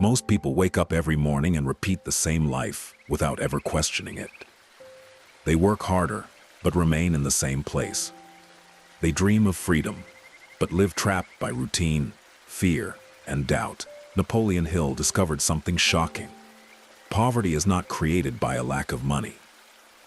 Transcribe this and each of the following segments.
Most people wake up every morning and repeat the same life without ever questioning it. They work harder, but remain in the same place. They dream of freedom, but live trapped by routine, fear, and doubt. Napoleon Hill discovered something shocking. Poverty is not created by a lack of money.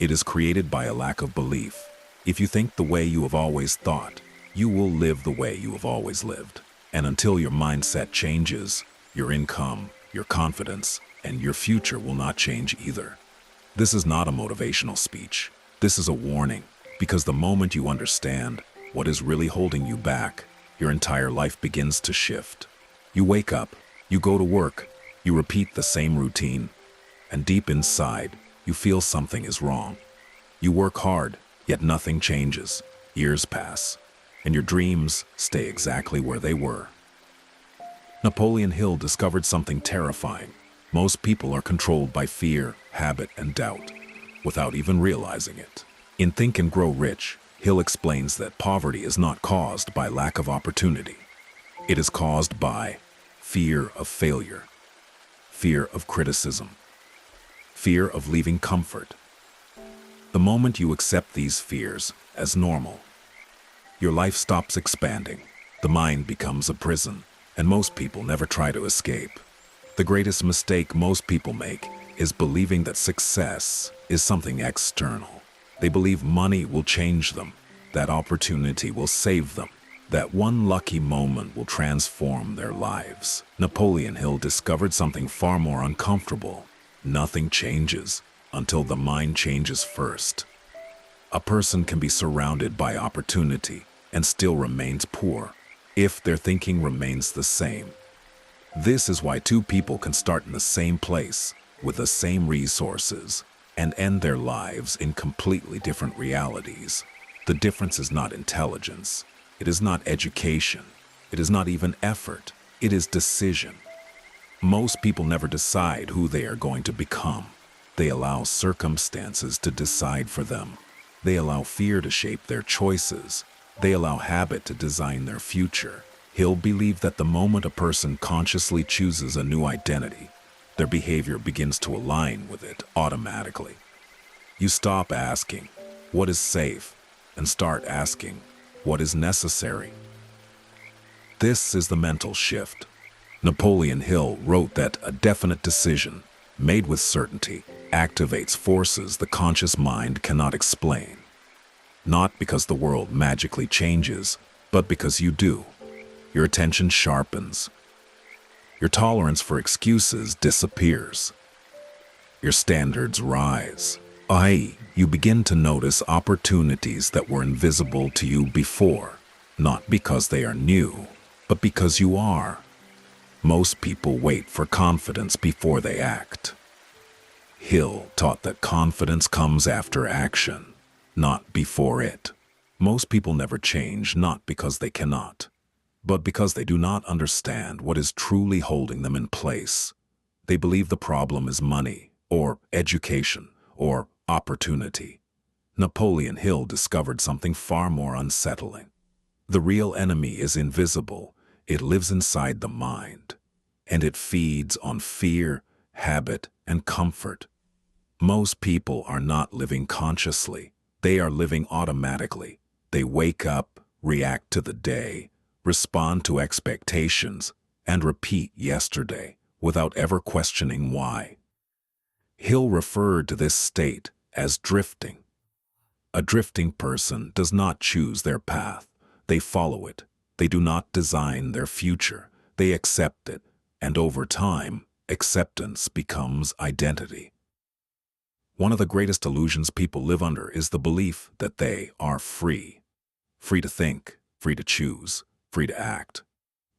It is created by a lack of belief. If you think the way you have always thought, you will live the way you have always lived. And until your mindset changes, your income, your confidence, and your future will not change either. This is not a motivational speech. This is a warning, because the moment you understand what is really holding you back, your entire life begins to shift. You wake up, you go to work, you repeat the same routine, and deep inside, you feel something is wrong. You work hard, yet nothing changes. Years pass, and your dreams stay exactly where they were. Napoleon Hill discovered something terrifying. Most people are controlled by fear, habit, and doubt, without even realizing it. In Think and Grow Rich, Hill explains that poverty is not caused by lack of opportunity. It is caused by fear of failure, fear of criticism, fear of leaving comfort. The moment you accept these fears as normal, your life stops expanding. The mind becomes a prison, and most people never try to escape. The greatest mistake most people make is believing that success is something external. They believe money will change them, that opportunity will save them, that one lucky moment will transform their lives. Napoleon Hill discovered something far more uncomfortable. Nothing changes until the mind changes first. A person can be surrounded by opportunity and still remains poor if their thinking remains the same. This is why two people can start in the same place with the same resources and end their lives in completely different realities. The difference is not intelligence. It is not education. It is not even effort. It is decision. Most people never decide who they are going to become. They allow circumstances to decide for them. They allow fear to shape their choices. They allow habit to design their future. Hill believed that the moment a person consciously chooses a new identity, their behavior begins to align with it automatically. You stop asking, what is safe, and start asking, what is necessary? This is the mental shift. Napoleon Hill wrote that a definite decision, made with certainty, activates forces the conscious mind cannot explain. Not because the world magically changes, but because you do. Your attention sharpens. Your tolerance for excuses disappears. Your standards rise. You begin to notice opportunities that were invisible to you before, not because they are new, but because you are. Most people wait for confidence before they act. Hill taught that confidence comes after action, not before it. Most people never change not because they cannot, but because they do not understand what is truly holding them in place. They believe the problem is money, or education, or opportunity. Napoleon Hill discovered something far more unsettling. The real enemy is invisible. It lives inside the mind, and it feeds on fear, habit, and comfort. Most people are not living consciously. They are living automatically. They wake up, react to the day, respond to expectations, and repeat yesterday without ever questioning why. Hill referred to this state as drifting. A drifting person does not choose their path. They follow it. They do not design their future. They accept it, and over time, acceptance becomes identity. One of the greatest illusions people live under is the belief that they are free. Free to think, free to choose, free to act.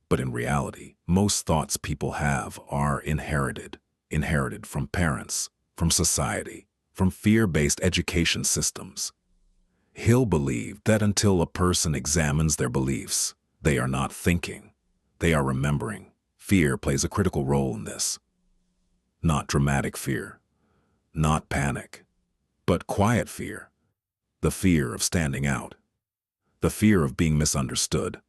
But in reality, most thoughts people have are inherited from parents, from society, from fear-based education systems. Hill believed that until a person examines their beliefs, they are not thinking, they are remembering. Fear plays a critical role in this. Not dramatic fear, not panic, but quiet fear. The fear of standing out, the fear of being misunderstood,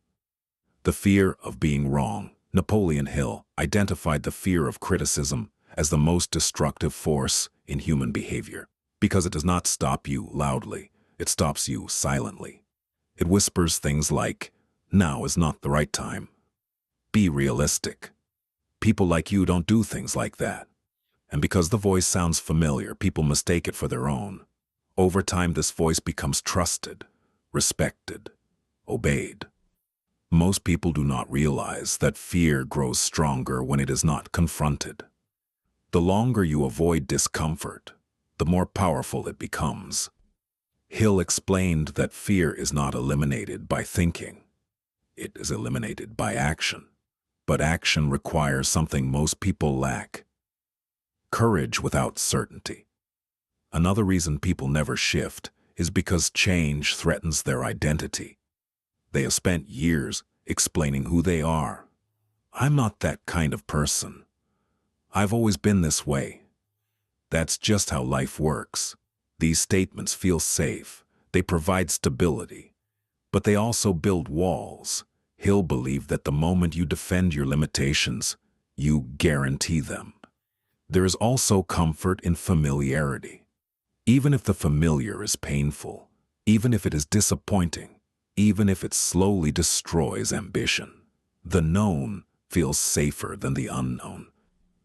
the fear of being wrong. Napoleon Hill identified the fear of criticism as the most destructive force in human behavior, because it does not stop you loudly, it stops you silently. It whispers things like, "Now is not the right time. Be realistic. People like you don't do things like that." And because the voice sounds familiar, people mistake it for their own. Over time, this voice becomes trusted, respected, obeyed. Most people do not realize that fear grows stronger when it is not confronted. The longer you avoid discomfort, the more powerful it becomes. Hill explained that fear is not eliminated by thinking. It is eliminated by action. But action requires something most people lack: courage without certainty. Another reason people never shift is because change threatens their identity. They have spent years explaining who they are. "I'm not that kind of person. I've always been this way." That's just how life works. These statements feel safe. They provide stability. But they also build walls. Hill believed that the moment you defend your limitations, you guarantee them. There is also comfort in familiarity. Even if the familiar is painful, even if it is disappointing, even if it slowly destroys ambition, the known feels safer than the unknown.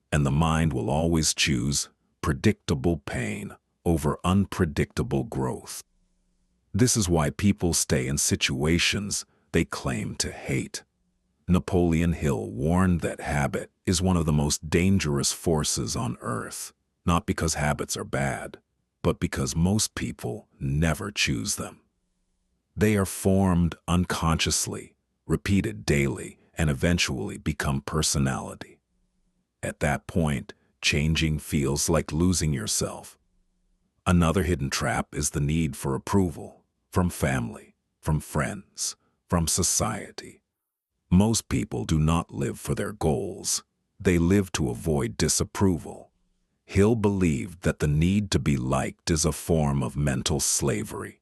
And the mind will always choose predictable pain over unpredictable growth. This is why people stay in situations they claim to hate. Napoleon Hill warned that habit is one of the most dangerous forces on earth, not because habits are bad, but because most people never choose them. They are formed unconsciously, repeated daily, and eventually become personality. At that point, changing feels like losing yourself. Another hidden trap is the need for approval, from family, from friends, from society. Most people do not live for their goals. They live to avoid disapproval. Hill believed that the need to be liked is a form of mental slavery.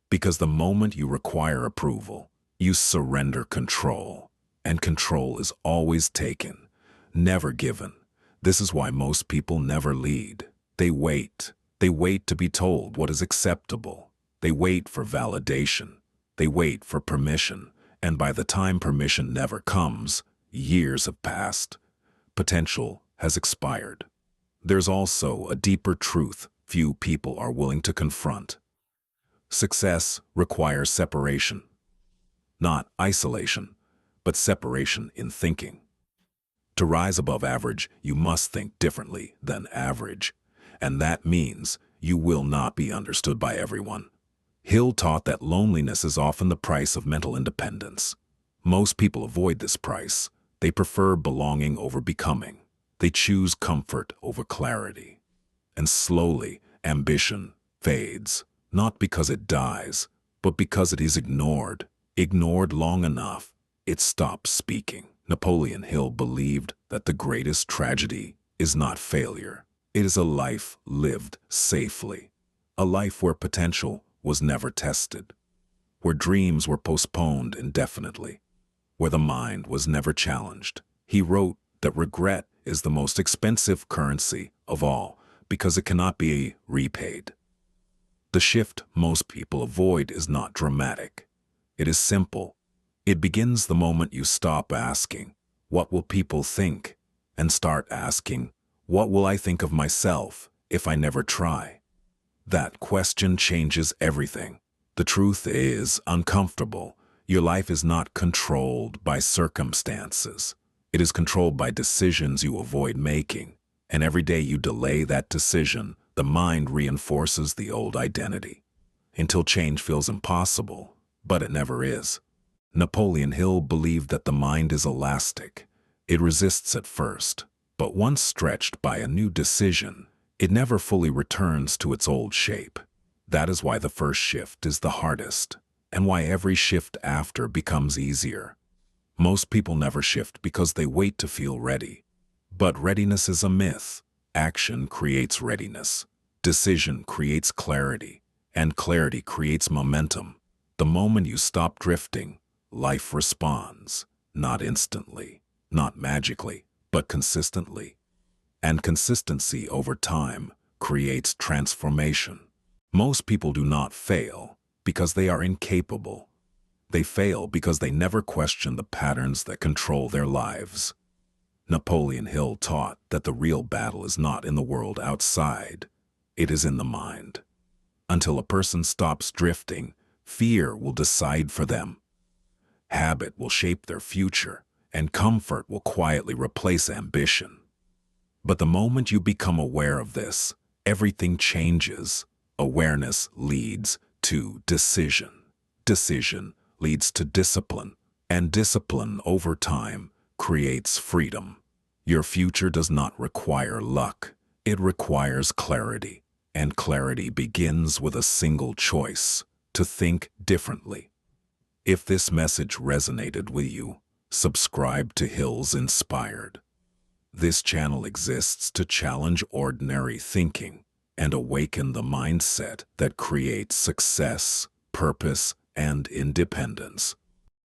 Because the moment you require approval, you surrender control. And control is always taken, never given. This is why most people never lead. They wait. They wait to be told what is acceptable. They wait for validation. They wait for permission. And by the time permission never comes, years have passed. Potential has expired. There's also a deeper truth few people are willing to confront. Success requires separation. Not isolation, but separation in thinking. To rise above average, you must think differently than average. And that means you will not be understood by everyone. Hill taught that loneliness is often the price of mental independence. Most people avoid this price. They prefer belonging over becoming. They choose comfort over clarity. And slowly, ambition fades, not because it dies, but because it is ignored. Ignored long enough, it stops speaking. Napoleon Hill believed that the greatest tragedy is not failure. It is a life lived safely. A life where potential was never tested. Where dreams were postponed indefinitely. Where the mind was never challenged. He wrote that regret is the most expensive currency of all because it cannot be repaid. The shift most people avoid is not dramatic. It is simple. It begins the moment you stop asking, "What will people think?" and start asking, "What will I think of myself if I never try?" That question changes everything. The truth is uncomfortable. Your life is not controlled by circumstances. It is controlled by decisions you avoid making. And every day you delay that decision, the mind reinforces the old identity. Until change feels impossible, but it never is. Napoleon Hill believed that the mind is elastic. It resists at first, but once stretched by a new decision, it never fully returns to its old shape. That is why the first shift is the hardest, and why every shift after becomes easier. Most people never shift because they wait to feel ready. But readiness is a myth. Action creates readiness. Decision creates clarity, and clarity creates momentum. The moment you stop drifting, life responds, not instantly, not magically, but consistently. And consistency over time creates transformation. Most people do not fail because they are incapable. They fail because they never question the patterns that control their lives. Napoleon Hill taught that the real battle is not in the world outside, it is in the mind. Until a person stops drifting, fear will decide for them. Habit will shape their future, and comfort will quietly replace ambition. But the moment you become aware of this, everything changes. Awareness leads to decision. Decision leads to discipline, and discipline over time creates freedom. Your future does not require luck. It requires clarity, and clarity begins with a single choice: to think differently. If this message resonated with you, subscribe to Hill's Inspired. This channel exists to challenge ordinary thinking and awaken the mindset that creates success, purpose, and independence.